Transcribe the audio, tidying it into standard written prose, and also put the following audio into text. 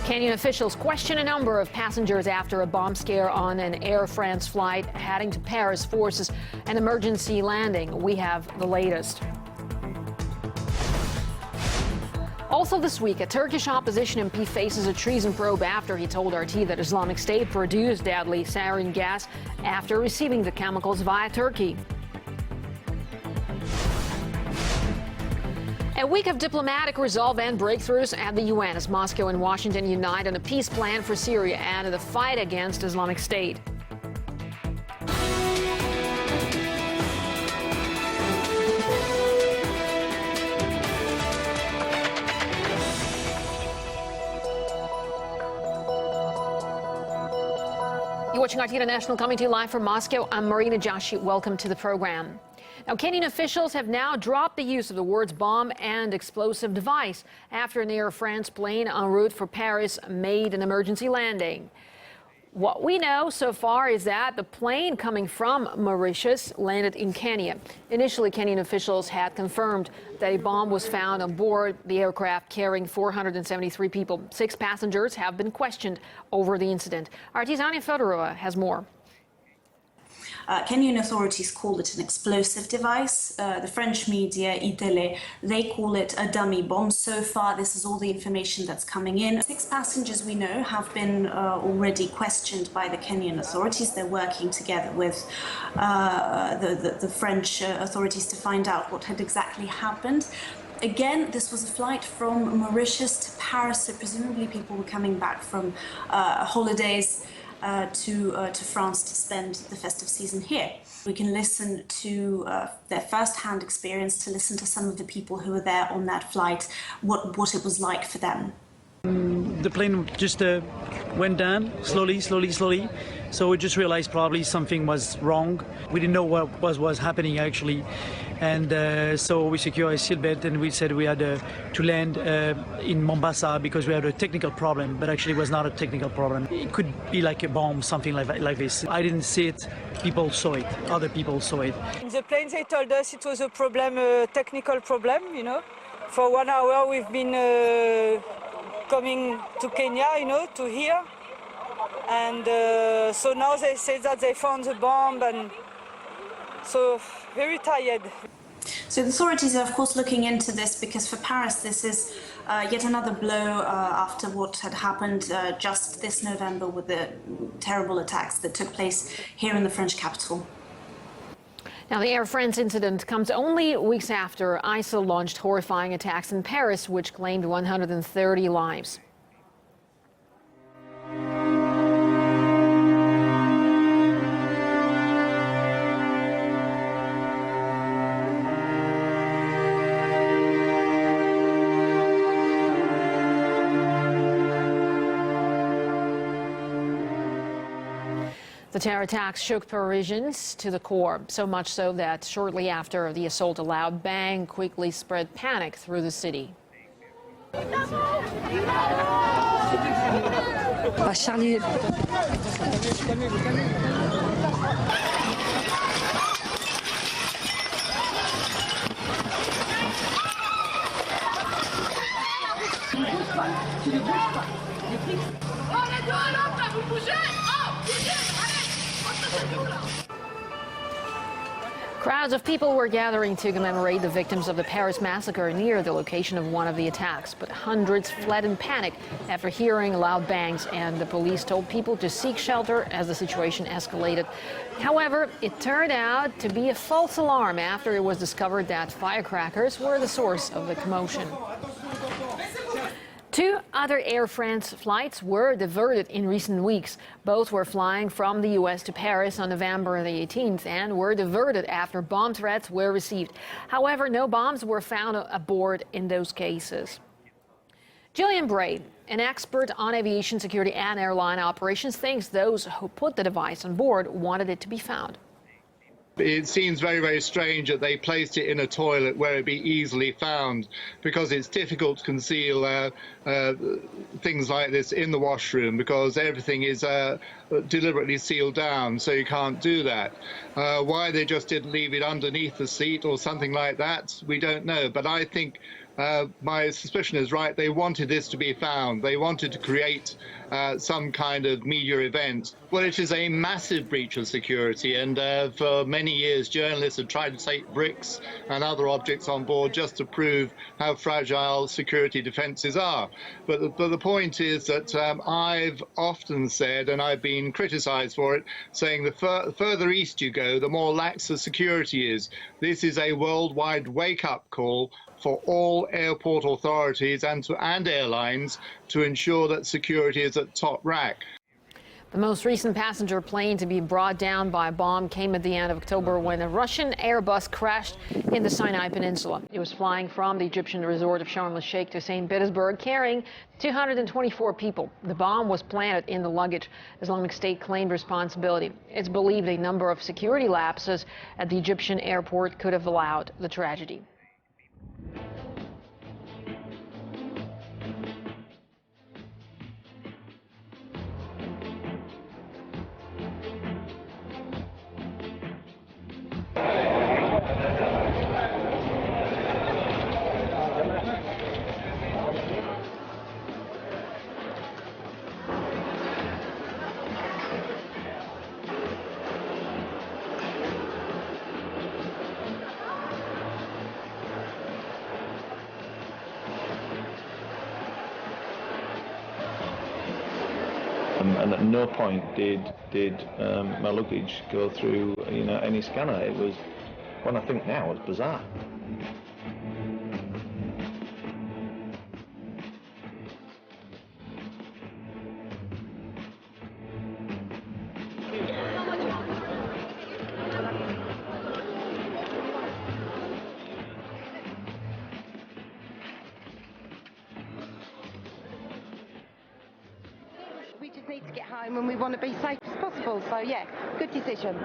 Kenyan officials question a number of passengers after a bomb scare on an Air France flight heading to Paris forces an emergency landing. We have the latest. Also this week, a Turkish opposition MP faces a treason probe after he told RT that Islamic State produced deadly sarin gas after receiving the chemicals via Turkey. A week of diplomatic resolve and breakthroughs at the UN as Moscow and Washington unite on a peace plan for Syria and the fight against Islamic State. You're watching RT International, coming to you live from Moscow. I'm Marina Joshi. Welcome to the program. Now, Kenyan officials have now dropped the use of the words bomb and explosive device after an Air France plane en route for Paris made an emergency landing. What we know so far is that the plane coming from Mauritius landed in Kenya. Initially, Kenyan officials had confirmed that a bomb was found on board the aircraft carrying 473 people. 6 passengers have been questioned over the incident. RT's Anya Fedorova has more. Kenyan authorities call it an explosive device. The French media, lntl, they call it a dummy bomb. So far, this is all the information that's coming in. 6 passengers we know have been already questioned by the Kenyan authorities. They're working together with the French authorities to find out what had exactly happened. Again, this was a flight from Mauritius to Paris, so presumably people were coming back from holidays to France to spend the festive season here. We can listen to their first-hand experience, to listen to some of the people who were there on that flight, what it was like for them. The plane just went down slowly. So we just realized probably something was wrong. We didn't know what was happening actually. And so we secured a seatbelt and we said we had to land in Mombasa because we had a technical problem, but actually it was not a technical problem. It could be like a bomb, something like this. I didn't see it, people saw it, other people saw it. In the plane they told us it was a problem, a technical problem, you know. For 1 hour we've been coming to Kenya, you know, to here. And so now they say that they found the bomb, and so very tired. So the authorities are of course looking into this because for Paris this is yet another blow after what had happened just this November with the terrible attacks that took place here in the French capital. Now, the Air France incident comes only weeks after ISIL launched horrifying attacks in Paris, which claimed 130 lives. The terror attacks shook Parisians to the core, so much so that shortly after the assault, a loud bang quickly spread panic through the city. Charlie. Crowds of people were gathering to commemorate the victims of the Paris massacre near the location of one of the attacks, but hundreds fled in panic after hearing loud bangs, and the police told people to seek shelter as the situation escalated. However, it turned out to be a false alarm after it was discovered that firecrackers were the source of the commotion. 2 other Air France flights were diverted in recent weeks. Both were flying from the U.S. to Paris on November the 18th and were diverted after bomb threats were received. However, no bombs were found aboard in those cases. Gillian Bray, an expert on aviation security and airline operations, thinks those who put the device on board wanted it to be found. It seems very, very strange that they placed it in a toilet where it'd be easily found, because it's difficult to conceal things like this in the washroom because everything is deliberately sealed down, so you can't do that. Why they just didn't leave it underneath the seat or something like that, we don't know. But I think my suspicion is right. They wanted this to be found. They wanted to create some kind of media event. Well, it is a massive breach of security, and for many years journalists have tried to take bricks and other objects on board just to prove how fragile security defences are. But the point is that I've often said, and I've been criticised for it, saying the further east you go, the more lax the security is. This is a worldwide wake-up call for all airport authorities and airlines to ensure that security is at top rack. The most recent passenger plane to be brought down by a bomb came at the end of October when a Russian Airbus crashed in the Sinai Peninsula. It was flying from the Egyptian resort of Sharm el-Sheikh to St. Petersburg, carrying 224 people. The bomb was planted in the luggage. Islamic State claimed responsibility. It's believed a number of security lapses at the Egyptian airport could have allowed the tragedy. And at no point did my luggage go through any scanner. It was, when I think now, it's bizarre. We just need to get home and we want to be safe as possible, so yeah, good decision.